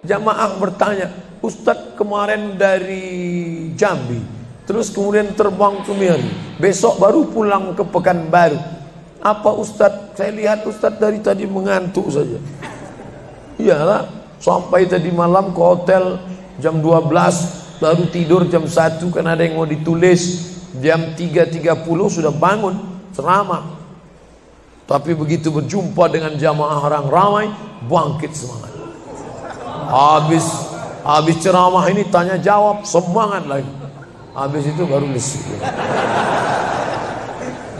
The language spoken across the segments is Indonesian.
Jamaah bertanya, Ustadz kemarin dari Jambi, terus kemudian terbang ke Miri, besok baru pulang ke Pekanbaru. Apa Ustadz? Saya lihat Ustadz dari tadi mengantuk saja. Iyalah, sampai tadi malam ke hotel jam 12, baru tidur jam 1 kan ada yang mau ditulis. Jam 3.30 sudah bangun ceramah. Tapi begitu berjumpa dengan jamaah orang ramai, bangkit semangat. Habis ceramah ini tanya jawab, semangat lagi. Habis itu baru lesu.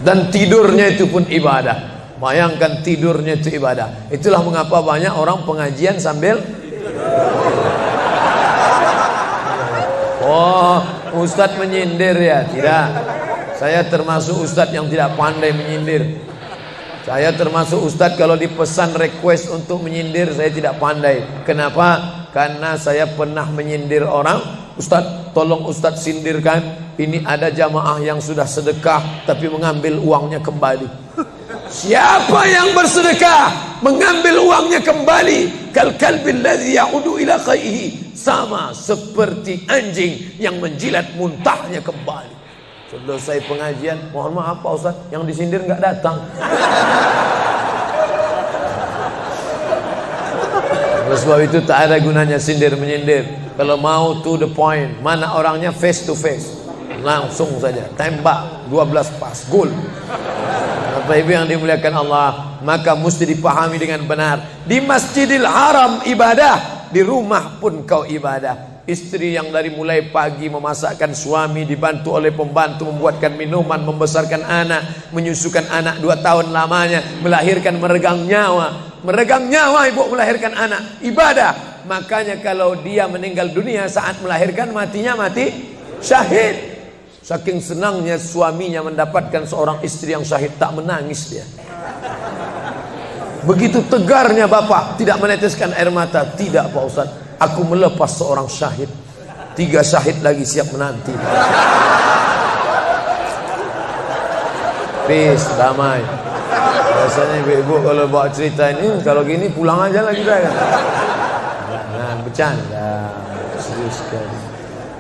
Dan tidurnya itu pun ibadah. Bayangkan tidurnya itu ibadah. Itulah mengapa banyak orang pengajian sambil oh, Ustadz menyindir ya? Tidak. Saya termasuk Ustadz yang tidak pandai menyindir. Saya termasuk Ustadz kalau dipesan request untuk menyindir, saya tidak pandai. Kenapa? Karena saya pernah menyindir orang. Ustadz, tolong Ustadz sindirkan. Ini ada jamaah yang sudah sedekah tapi mengambil uangnya kembali. Siapa yang bersedekah mengambil uangnya kembali, kal kalbil ladzi ya'udu ila qaihi, sama seperti anjing yang menjilat muntahnya kembali. Selesai pengajian, mohon maaf Pak Ustaz, yang disindir nggak datang. Oleh sebab itu tak ada gunanya sindir menyindir. Kalau mau to the point, mana orangnya face to face, langsung saja tembak 12 pas, gol. Bapak Ibu yang dimuliakan Allah, maka mesti dipahami dengan benar. Di Masjidil Haram ibadah, di rumah pun kau ibadah. Istri yang dari mulai pagi memasakkan suami, dibantu oleh pembantu membuatkan minuman, membesarkan anak, menyusukan anak 2 tahun lamanya, melahirkan, meregang nyawa ibu melahirkan anak, ibadah. Makanya kalau dia meninggal dunia saat melahirkan, matinya mati syahid. Saking senangnya suaminya mendapatkan seorang istri yang syahid, tak menangis dia. Begitu tegarnya bapak, tidak meneteskan air mata. Tidak Pak Ustaz, aku melepas seorang syahid, 3 syahid lagi siap menanti. Peace, damai. Biasanya ibu-ibu kalau bawa cerita ini, kalau gini pulang aja lah kita kan. Nah, bercanda, serius sekali.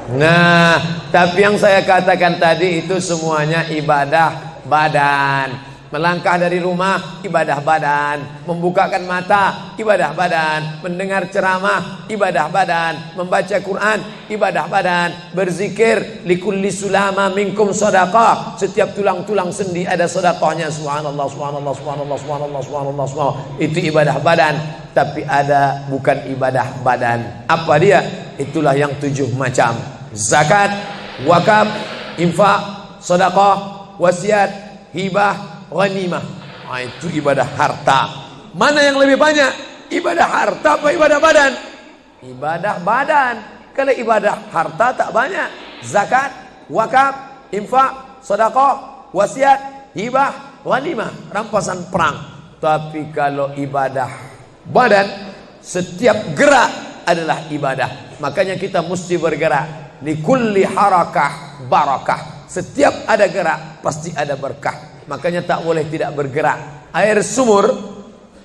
Nah, tapi yang saya katakan tadi itu semuanya ibadah badan. Melangkah dari rumah, ibadah badan. Membukakan mata, ibadah badan. Mendengar ceramah, ibadah badan. Membaca Quran, ibadah badan. Berzikir, likulli sulama minkum sadaqah. Setiap tulang-tulang sendi ada sedekahnya. Subhanallah, subhanallah, subhanallah, subhanallah, subhanallah, subhanallah. Itu ibadah badan. Tapi ada bukan ibadah badan. Apa dia? Itulah yang 7 macam. Zakat, wakaf, infak, sedekah, wasiat, hibah, ghanimah. Nah, itu ibadah harta. Mana yang lebih banyak? Ibadah harta apa ibadah badan? Ibadah badan. Kalau ibadah harta tak banyak. Zakat, wakaf, infak, sedekah, wasiat, hibah, ghanimah, rampasan perang. Tapi kalau ibadah badan, setiap gerak adalah ibadah. Makanya kita mesti bergerak. Likulli harakah barakah. Setiap ada gerak pasti ada berkah. Makanya tak boleh tidak bergerak. Air sumur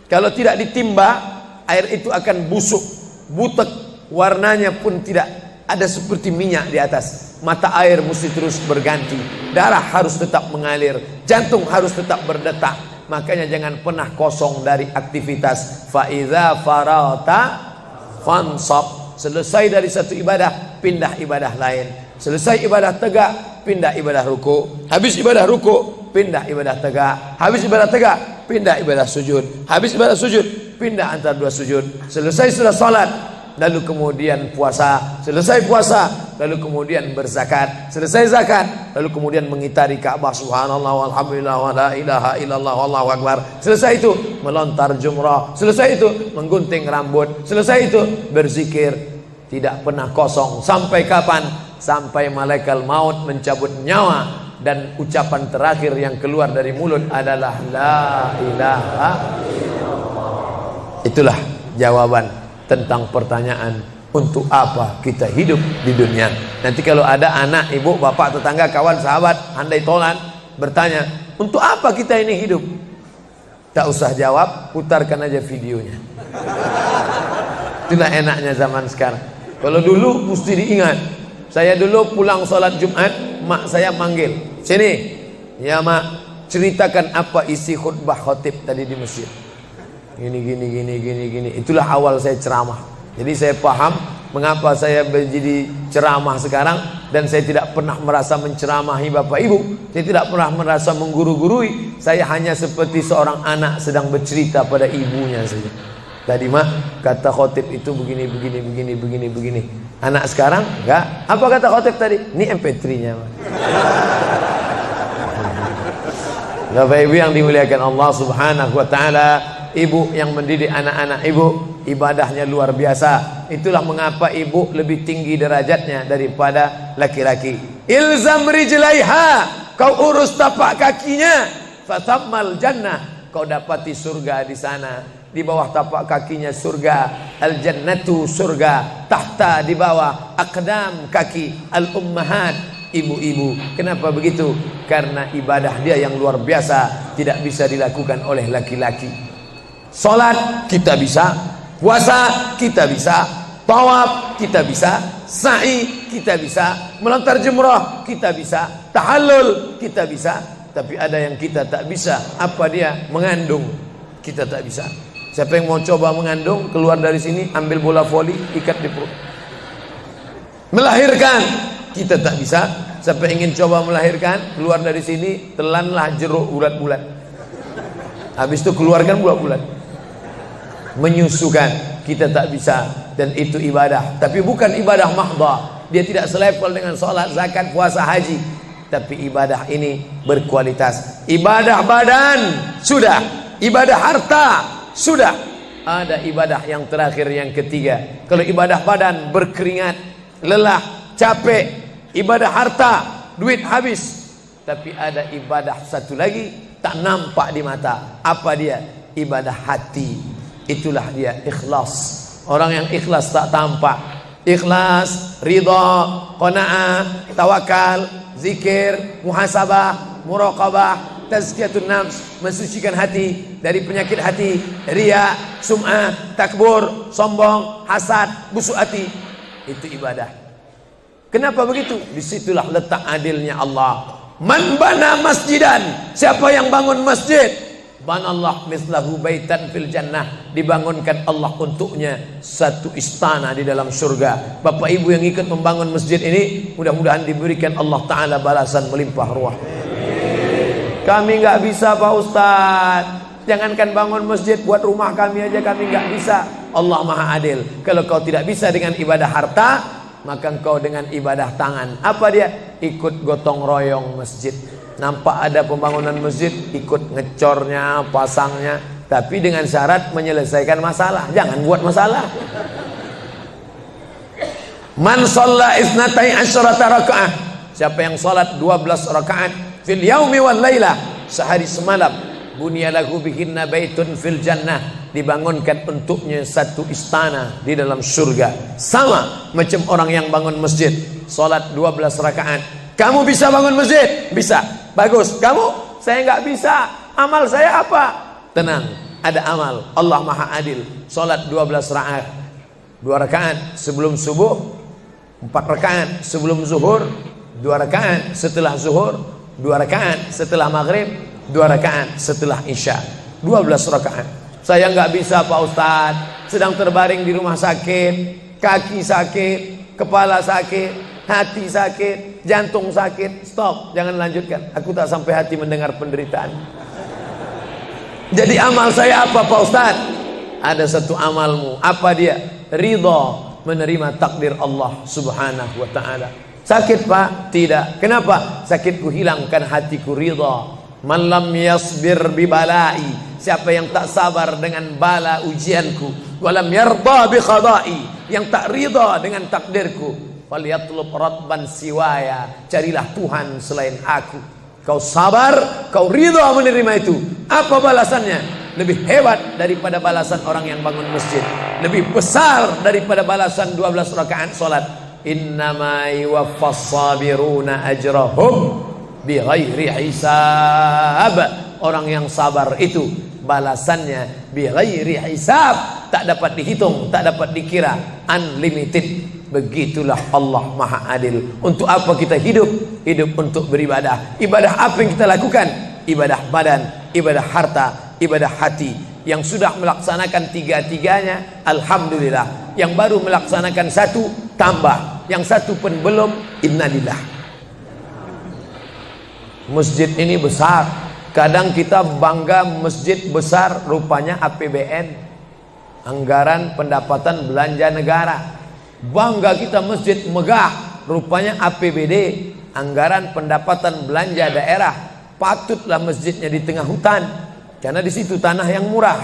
kalau tidak ditimba, air itu akan busuk, butek, warnanya pun tidak ada seperti minyak di atas. Mata air mesti terus berganti. Darah harus tetap mengalir, jantung harus tetap berdetak. Makanya jangan pernah kosong dari aktivitas. Fa iza farata fansab. Selesai dari satu ibadah, pindah ibadah lain. Selesai ibadah tegak, pindah ibadah ruku. Habis ibadah ruku, pindah ibadah tegak. Habis ibadah tegak, pindah ibadah sujud. Habis ibadah sujud, pindah antara 2 sujud. Selesai sudah salat, lalu kemudian puasa. Selesai puasa, lalu kemudian berzakat. Selesai zakat, lalu kemudian mengitari Ka'bah. Subhanallah walhamdulillah wa la ilaha illallah wallahu akbar. Selesai itu melontar jumrah. Selesai itu menggunting rambut. Selesai itu berzikir. Tidak pernah kosong. Sampai kapan? Sampai malaikat maut mencabut nyawa dan ucapan terakhir yang keluar dari mulut adalah la ilaha illallah. Itulah jawaban tentang pertanyaan untuk apa kita hidup di dunia. Nanti kalau ada anak, ibu, bapak, tetangga, kawan, sahabat, handai tolan bertanya, untuk apa kita ini hidup? Tak usah jawab, putarkan aja videonya. Itulah enaknya zaman sekarang. Kalau dulu mesti diingat. Saya dulu pulang sholat Jumat, mak saya manggil, sini, ya mak, ceritakan apa isi khutbah khotib tadi di masjid. Gini. Itulah awal saya ceramah. Jadi saya paham mengapa saya menjadi ceramah sekarang, dan saya tidak pernah merasa menceramahi bapak ibu. Saya tidak pernah merasa mengguru-gurui. Saya hanya seperti seorang anak sedang bercerita pada ibunya saja. Tadi mak, kata khotib itu begini. Anak sekarang enggak. Apa kata khotib tadi? Ini MP3-nya mak. Bapak ibu yang dimuliakan Allah subhanahu wa ta'ala, ibu yang mendidik anak-anak ibu, ibadahnya luar biasa. Itulah mengapa ibu lebih tinggi derajatnya daripada laki-laki. Ilzam rijlaiha, kau urus tapak kakinya, fatammal jannah, kau dapati surga di sana. Di bawah tapak kakinya surga, al jannatu surga, tahta di bawah aqdam kaki al ummahat, ibu-ibu. Kenapa begitu? Karena ibadah dia yang luar biasa, tidak bisa dilakukan oleh laki-laki. Salat kita bisa, puasa kita bisa, tawaf kita bisa, sa'i kita bisa, melontar jumrah kita bisa, tahallul kita bisa. Tapi ada yang kita tak bisa. Apa dia? Mengandung kita tak bisa. Siapa yang mau coba mengandung, keluar dari sini, ambil bola voli, ikat di perut. Melahirkan kita tak bisa. Siapa yang ingin coba melahirkan, keluar dari sini, telanlah jeruk bulat-bulat. Habis itu keluarkan bulat-bulat. Menyusukan kita tak bisa, dan itu ibadah. Tapi bukan ibadah mahdhah. Dia tidak selevel dengan sholat, zakat, puasa, haji. Tapi ibadah ini berkualitas. Ibadah badan sudah, ibadah harta sudah. Ada ibadah yang terakhir, yang ketiga. Kalau ibadah badan berkeringat, lelah, capek. Ibadah harta, duit habis. Tapi ada ibadah satu lagi, tak nampak di mata. Apa dia? Ibadah hati. Itulah dia ikhlas. Orang yang ikhlas tak tampak. Ikhlas, ridha, qanaah, tawakal, zikir, muhasabah, muraqabah, tazkiyatun nafs, mensucikan hati dari penyakit hati, riya, sum'ah, takbur, sombong, hasad, busuk hati. Itu ibadah. Kenapa begitu? Disitulah letak adilnya Allah. Man bana masjidan, siapa yang bangun masjid, banallah mislahu baitan fil jannah, dibangunkan Allah untuknya satu istana di dalam surga. Bapak ibu yang ikut membangun masjid ini, mudah-mudahan diberikan Allah Ta'ala balasan melimpah ruah. Kami nggak bisa Pak Ustadz, jangankan bangun masjid, buat rumah kami aja kami nggak bisa. Allah Maha Adil. Kalau kau tidak bisa dengan ibadah harta, maka engkau dengan ibadah tangan. Apa dia? Ikut gotong royong masjid. Nampak ada pembangunan masjid, ikut ngecornya, pasangnya, tapi dengan syarat menyelesaikan masalah. Jangan buat masalah. Man shalla isnatai asyarata rakaah, siapa yang salat 12 rakaat fil yaumi wal lailah, sehari semalam, bunyalahu bihinna baitun fil jannah, dibangunkan untuknya satu istana di dalam surga. Sama macam orang yang bangun masjid, salat 12 rakaat. Kamu bisa bangun masjid? Bisa. Bagus. Kamu? Saya nggak bisa. Amal saya apa? Tenang, ada amal. Allah Maha Adil. Salat 12 rakaat. 2 rakaat sebelum subuh, 4 rakaat sebelum zuhur, 2 rakaat setelah zuhur, 2 rakaat setelah maghrib, 2 rakaat setelah isya. 12 rakaat. Saya nggak bisa Pak Ustadz, sedang terbaring di rumah sakit, kaki sakit, kepala sakit, hati sakit, jantung sakit. Stop, jangan lanjutkan. Aku tak sampai hati mendengar penderitaan. Jadi amal saya apa Pak Ustadz? Ada satu amalmu. Apa dia? Ridha, menerima takdir Allah Subhanahu wa ta'ala. Sakit Pak? Tidak. Kenapa? Sakitku hilangkan, hatiku ridha. Man lam yasbir bi balai, siapa yang tak sabar dengan bala ujianku, walam yarda bi qada'i, yang tak ridha dengan takdirku, falyatlub radban siwaya, carilah Tuhan selain aku. Kau sabar, kau ridha menerima itu. Apa balasannya? Lebih hebat daripada balasan orang yang bangun masjid, lebih besar daripada balasan 12 rakaat salat. Innama yuwaffas sabiruna ajrahum bighairi hisab. Orang yang sabar itu balasannya bighairi hisab, tak dapat dihitung, tak dapat dikira, unlimited. Begitulah Allah Maha Adil. Untuk apa kita hidup? Hidup untuk beribadah. Ibadah apa yang kita lakukan? Ibadah badan, ibadah harta, ibadah hati. Yang sudah melaksanakan tiga-tiganya, alhamdulillah. Yang baru melaksanakan satu, tambah. Yang satu pun belum, innalillah. Masjid ini besar. Kadang kita bangga masjid besar, rupanya APBN, anggaran pendapatan belanja negara. Bangga kita masjid megah, rupanya APBD, anggaran pendapatan belanja daerah. Patutlah masjidnya di tengah hutan, karena di situ tanah yang murah.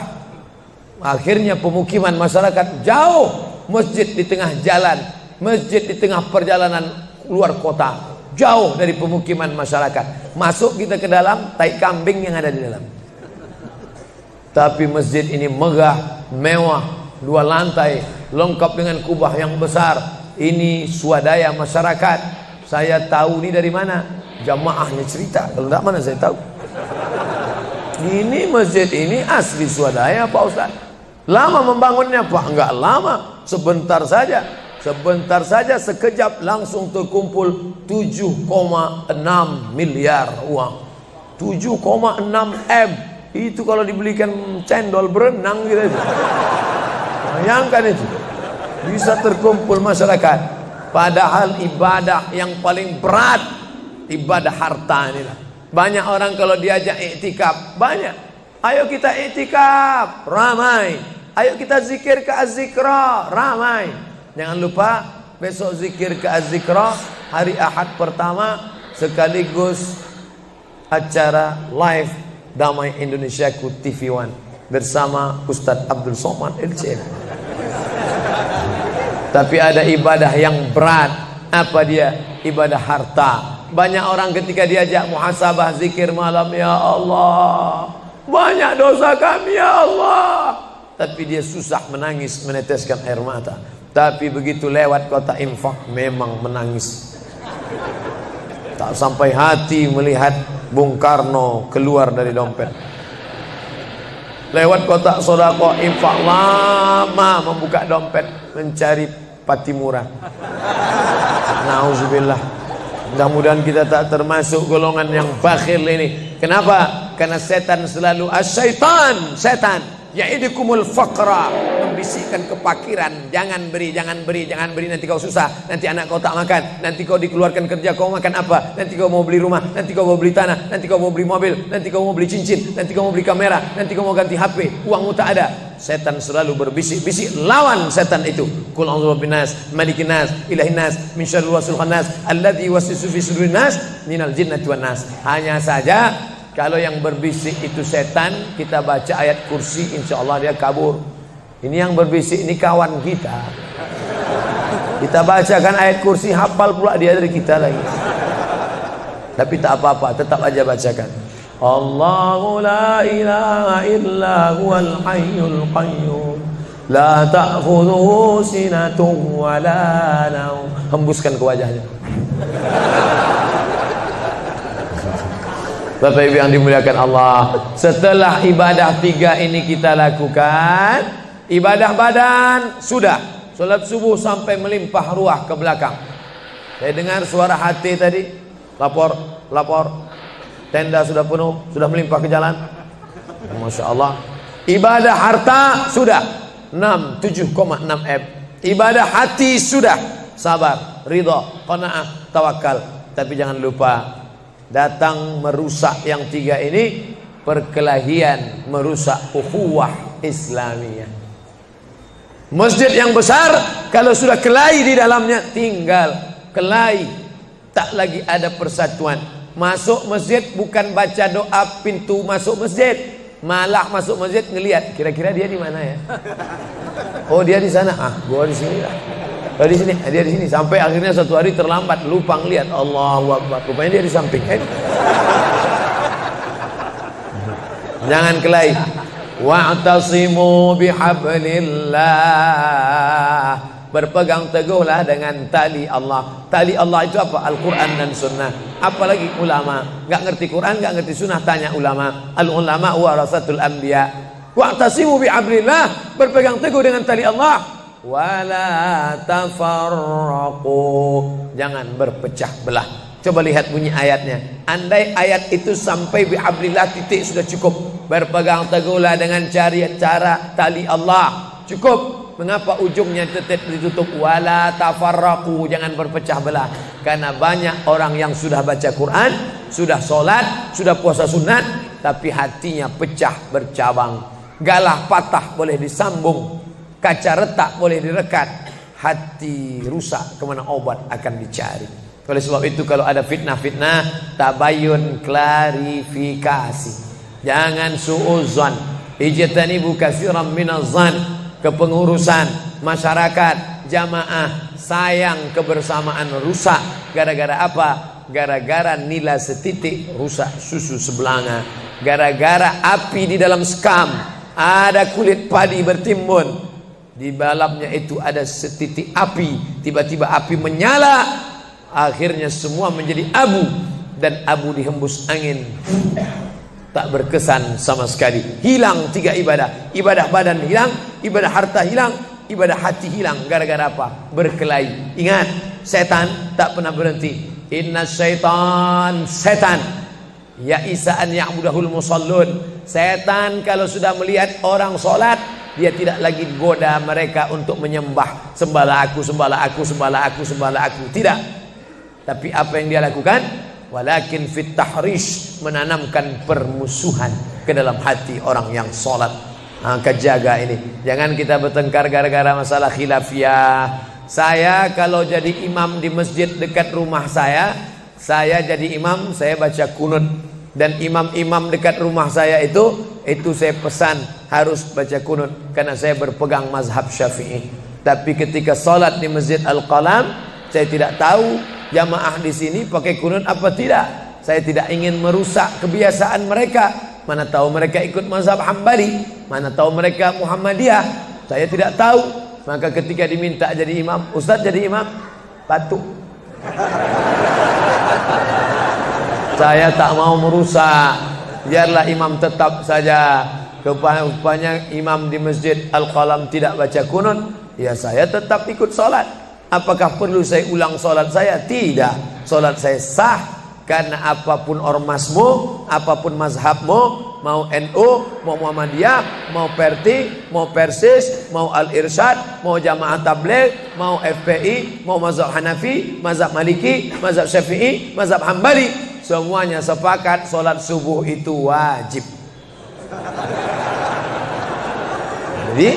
Akhirnya pemukiman masyarakat jauh, masjid di tengah jalan, masjid di tengah perjalanan luar kota, jauh dari pemukiman masyarakat. Masuk kita ke dalam, tai kambing yang ada di dalam. Tapi masjid ini megah, mewah, 2 lantai, lengkap dengan kubah yang besar. Ini swadaya masyarakat. Saya tahu ini dari mana? Jamaahnya cerita. Kalau tidak, mana saya tahu. Ini masjid ini asli swadaya Pak Ustaz. Lama membangunnya Pak? Enggak lama, sebentar saja. Sebentar saja, sekejap langsung terkumpul 7,6 miliar uang. 7,6 M. Itu kalau dibelikan cendol berenang gitu. Bayangkan itu. Bisa terkumpul masyarakat. Padahal ibadah yang paling berat, ibadah harta inilah. Banyak orang kalau diajak iktikaf, banyak. Ayo kita iktikaf, ramai. Ayo kita zikir ke Az-Zikra, ramai. Jangan lupa besok zikir ke Az-Zikra hari Ahad pertama, sekaligus acara live Damai Indonesiaku TV One bersama Ustadz Abdul Somad LCM. Tapi ada ibadah yang berat. Apa dia? Ibadah harta. Banyak orang ketika diajak muhasabah zikir malam, ya Allah, banyak dosa kami ya Allah, tapi dia susah menangis, meneteskan air mata. Tapi begitu lewat kota infak, memang menangis. Tak sampai hati melihat Bung Karno keluar dari dompet. Lewat kotak sodako infak, lama membuka dompet mencari Patimura. Nauzubillah. Mudah-mudahan kita tak termasuk golongan yang bakhil ini. Kenapa? Karena setan selalu asyaitan, setan ya'idukumul faqra, membisikkan kepakiran. Jangan beri, jangan beri, jangan beri, nanti kau susah, nanti anak kau tak makan, nanti kau dikeluarkan kerja, kau makan apa? Nanti kau mau beli rumah, nanti kau mau beli tanah, nanti kau mau beli mobil, nanti kau mau beli cincin, nanti kau mau beli kamera, nanti kau mau ganti HP, uangmu tak ada. Setan selalu berbisik-bisik. Lawan setan itu. Qul a'udzu birabbin nas, malikin nas, ilahin nas, min syarril waswasil khannas, alladzi yuwaswisu fi sudurin nas, minal jinnati wan nas. Hanya saja kalau yang berbisik itu setan, kita baca ayat kursi, insya Allah dia kabur. Ini yang berbisik ini kawan kita. Kita bacakan ayat kursi, hafal pula dia dari kita lagi. Tapi tak apa-apa, tetap aja bacakan. Allahu la ilaha illa huwal hayyul qayyum, la ta'khudhuhu sinatun wa la naum. Hembuskan ke wajahnya. Bapak Ibu yang dimuliakan Allah, setelah ibadah 3 ini kita lakukan, ibadah badan sudah, sholat subuh sampai melimpah ruah ke belakang. Saya dengar suara hati tadi, lapor, tenda sudah penuh, sudah melimpah ke jalan. Masya Allah. Ibadah harta sudah 7,6 M. Ibadah hati sudah, sabar, ridha, qanaah, tawakal. Tapi jangan lupa, datang merusak yang 3 ini, perkelahian, merusak ukhuwah Islamiyah. Masjid yang besar, kalau sudah kelahi di dalamnya, tinggal kelahi, tak lagi ada persatuan. Masuk masjid bukan baca doa pintu masuk masjid, malah masuk masjid ngelihat kira-kira dia di mana ya. Oh dia di sana, gua di sini lah. Oh di sini, dia di sini. Sampai akhirnya satu hari terlambat, lupa ngelihat. Allahu Akbar, rupanya dia di samping. Jangan kelahi. Wa'tasimu bihablillah. Berpegang teguhlah dengan tali Allah. Tali Allah itu apa? Al-Quran dan Sunnah. Apalagi ulama. Gak ngerti Quran, gak ngerti Sunnah, tanya ulama. Al-ulama warasatul anbiya. Wa'tasimu bi'amrillah, berpegang teguh dengan tali Allah. Wala tafarraqu, jangan berpecah belah. Coba lihat bunyi ayatnya. Andai ayat itu sampai bi'amrillah titik sudah cukup. Berpegang teguhlah dengan cara tali Allah. Cukup. Mengapa ujungnya tetap ditutup wala tafarraqu, jangan berpecah belah? Karena banyak orang yang sudah baca Quran, sudah sholat, sudah puasa sunat, tapi hatinya pecah bercabang. Galah patah boleh disambung, kaca retak boleh direkat, hati rusak kemana obat akan dicari. Oleh sebab itu kalau ada fitnah-fitnah, tabayun, klarifikasi, jangan suuzan. Ijtanibu katsiran minaz zan. Kepengurusan masyarakat jamaah sayang kebersamaan rusak gara-gara apa? Gara-gara nila setitik rusak susu sebelanga, gara-gara api di dalam sekam, ada kulit padi bertimbun, di dalamnya itu ada setitik api, tiba-tiba api menyala, akhirnya semua menjadi abu, dan abu dihembus angin, tak berkesan sama sekali. Hilang 3 ibadah. Ibadah badan hilang, ibadah harta hilang, ibadah hati hilang. Gara-gara apa? Berkelahi. Ingat, setan tak pernah berhenti. Inna syaitan, setan ya'isa an ya'budahul musallun. Setan kalau sudah melihat orang sholat, dia tidak lagi goda mereka untuk menyembah, sembahlah aku, sembahlah aku, sembahlah aku, sembahlah aku. Tidak. Tapi apa yang dia lakukan? Walakin fit tahrish, menanamkan permusuhan ke dalam hati orang yang sholat. Maka jaga ini, jangan kita bertengkar gara-gara masalah khilafiyah. Saya kalau jadi imam di masjid dekat rumah saya jadi imam, saya baca kunut. Dan imam-imam dekat rumah saya itu saya pesan harus baca kunut, karena saya berpegang mazhab Syafi'i. Tapi ketika sholat di Masjid Al-Qalam, saya tidak tahu jamaah di sini pakai kunut apa tidak. Saya tidak ingin merusak kebiasaan mereka. Mana tahu mereka ikut mazhab Hambali, mana tahu mereka Muhammadiyah, saya tidak tahu. Maka ketika diminta jadi imam, Ustaz jadi imam, patuh. Saya tak mau merusak, biarlah imam tetap saja. Rupanya imam di Masjid Al-Qalam tidak baca kunut, ya saya tetap ikut sholat. Apakah perlu saya ulang sholat saya? Tidak. Sholat saya sah, karena apapun ormasmu, apapun mazhabmu, mau NU, mau Muhammadiyah, mau Perti, mau Persis, mau Al-Irsyad, mau Jamaah Tabligh, mau FPI, mau mazhab Hanafi, mazhab Maliki, mazhab Syafi'i, mazhab Hambali, semuanya sepakat sholat subuh itu wajib. Jadi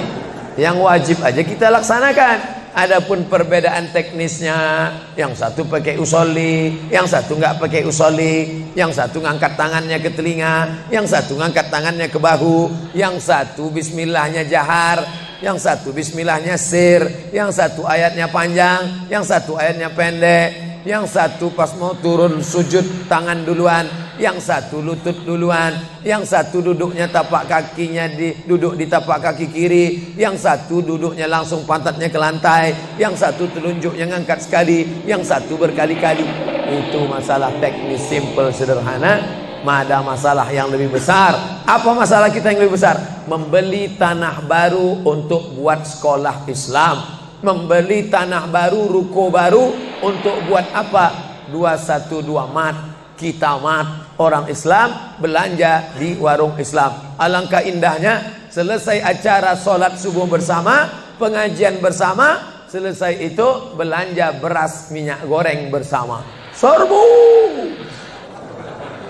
yang wajib aja kita laksanakan. Adapun perbedaan teknisnya, yang satu pakai usolli, yang satu nggak pakai usolli, yang satu ngangkat tangannya ke telinga, yang satu ngangkat tangannya ke bahu, yang satu bismillahnya jahar, yang satu bismillahnya sir, yang satu ayatnya panjang, yang satu ayatnya pendek, yang satu pas mau turun sujud tangan duluan, yang satu lutut duluan, yang satu duduknya tapak kakinya duduk di tapak kaki kiri, yang satu duduknya langsung pantatnya ke lantai, yang satu telunjuknya ngangkat sekali, yang satu berkali-kali. Itu masalah teknis simple sederhana. Ada masalah yang lebih besar. Apa masalah kita yang lebih besar? Membeli tanah baru untuk buat sekolah Islam, membeli tanah baru, ruko baru untuk buat apa? 212 mat, kita mat, orang Islam belanja di warung Islam. Alangkah indahnya selesai acara sholat subuh bersama, pengajian bersama, selesai itu belanja beras minyak goreng bersama, serbu,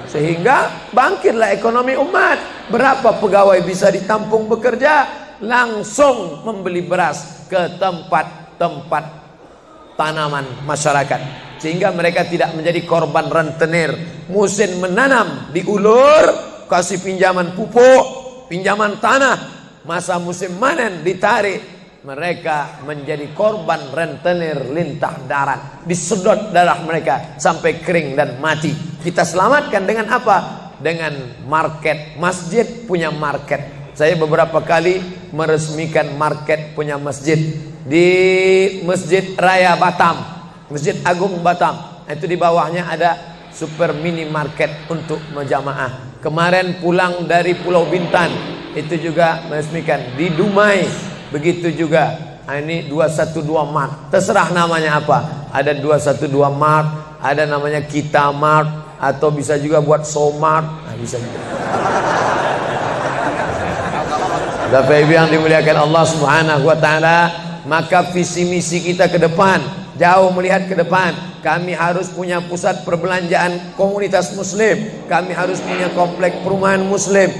sehingga bangkitlah ekonomi umat. Berapa pegawai bisa ditampung bekerja? Langsung membeli beras ke tempat-tempat tanaman masyarakat, sehingga mereka tidak menjadi korban rentenir. Musim menanam diulur, kasih pinjaman pupuk, pinjaman tanah, masa musim panen ditarik, mereka menjadi korban rentenir lintah darat, disedot darah mereka sampai kering dan mati. Kita selamatkan dengan apa? Dengan market. Masjid punya market. Saya beberapa kali meresmikan market punya masjid di Masjid Raya Batam, Masjid Agung Batam. Itu di bawahnya ada super mini market untuk menjamaah. Kemarin pulang dari Pulau Bintan, itu juga meresmikan. Di Dumai begitu juga. Nah, ini 212 Mart. Terserah namanya apa. Ada 212 Mart, ada namanya Kita Mart, atau bisa juga buat Somart. Nah, bisa juga. Bapak Ibu yang dimuliakan Allah Subhanahu wa taala, maka visi misi kita ke depan, jauh melihat ke depan. Kami harus punya pusat perbelanjaan komunitas muslim. Kami harus punya komplek perumahan muslim.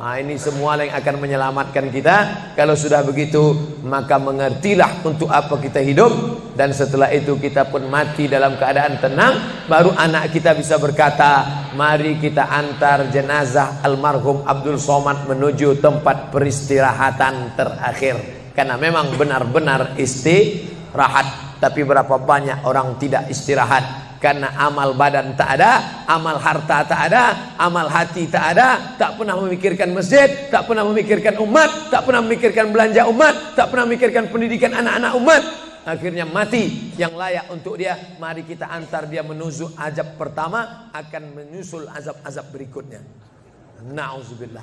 Nah, ini semua yang akan menyelamatkan kita. Kalau sudah begitu, maka mengertilah untuk apa kita hidup. Dan setelah itu kita pun mati dalam keadaan tenang. Baru anak kita bisa berkata, mari kita antar jenazah almarhum Abdul Somad menuju tempat peristirahatan terakhir. Karena memang benar-benar istirahat. Tapi berapa banyak orang tidak istirahat. Karena amal badan tak ada, amal harta tak ada, amal hati tak ada, tak pernah memikirkan masjid, tak pernah memikirkan umat, tak pernah memikirkan belanja umat, tak pernah memikirkan pendidikan anak-anak umat. Akhirnya mati. Yang layak untuk dia, mari kita antar dia menuju azab pertama, akan menyusul azab-azab berikutnya. Na'udzubillah.